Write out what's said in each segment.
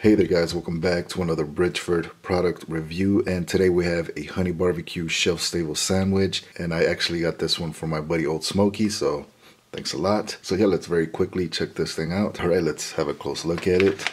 Hey there guys, welcome back to another Bridgford product review, and today we have a honey barbecue shelf stable sandwich, and I actually got this one from my buddy Old Smoky, so thanks a lot. So yeah, let's very quickly check this thing out. Alright, let's have a close look at it.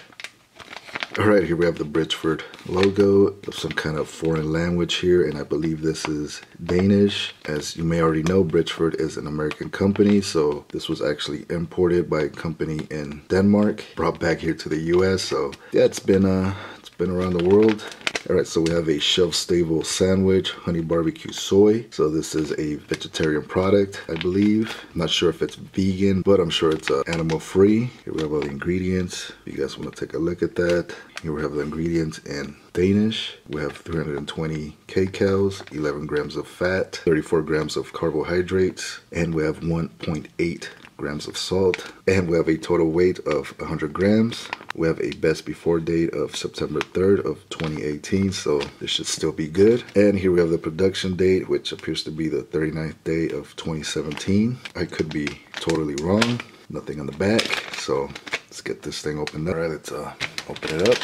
Alright, here we have the Bridgford logo of some kind of foreign language here, and I believe this is Danish. As you may already know, Bridgford is an American company, so this was actually imported by a company in Denmark, brought back here to the US. So yeah, it's been around the world. Alright, so we have a shelf-stable sandwich, honey barbecue soy. So this is a vegetarian product, I believe. I'm not sure if it's vegan, but I'm sure it's animal-free. Here we have all the ingredients. If you guys want to take a look at that. Here we have the ingredients in Danish. We have 320 kcals, 11 grams of fat, 34 grams of carbohydrates, and we have 1.8 grams of salt, and we have a total weight of 100 grams. We have a best before date of September 3rd of 2018, so this should still be good. And here we have the production date, which appears to be the 39th day of 2017. I could be totally wrong. Nothing on the back, so let's get this thing opened up. All right, let's open it up.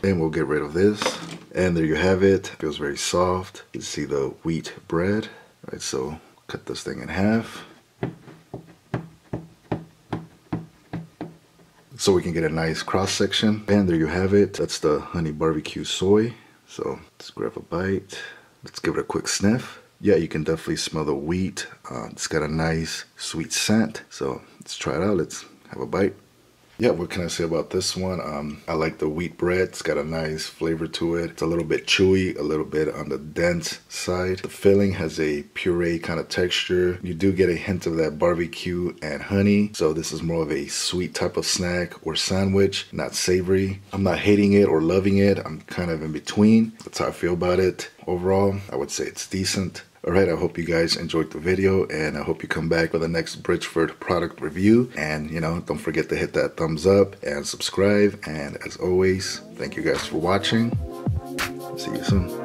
And we'll get rid of this. And there you have it. Feels very soft. You can see the wheat bread. All right, so cut this thing in half, so we can get a nice cross section. And there you have it. That's the honey barbecue soy. So let's grab a bite. Let's give it a quick sniff. Yeah, you can definitely smell the wheat. It's got a nice sweet scent. So let's try it out. Let's have a bite. Yeah, what can I say about this one? I like the wheat bread. It's got a nice flavor to it. It's a little bit chewy, a little bit on the dense side. The filling has a puree kind of texture. You do get a hint of that barbecue and honey. So this is more of a sweet type of snack or sandwich, not savory. I'm not hating it or loving it. I'm kind of in between. That's how I feel about it. Overall, I would say it's decent. Alright, I hope you guys enjoyed the video, and I hope you come back for the next Bridgford product review. And don't forget to hit that thumbs up and subscribe. And as always, thank you guys for watching. See you soon.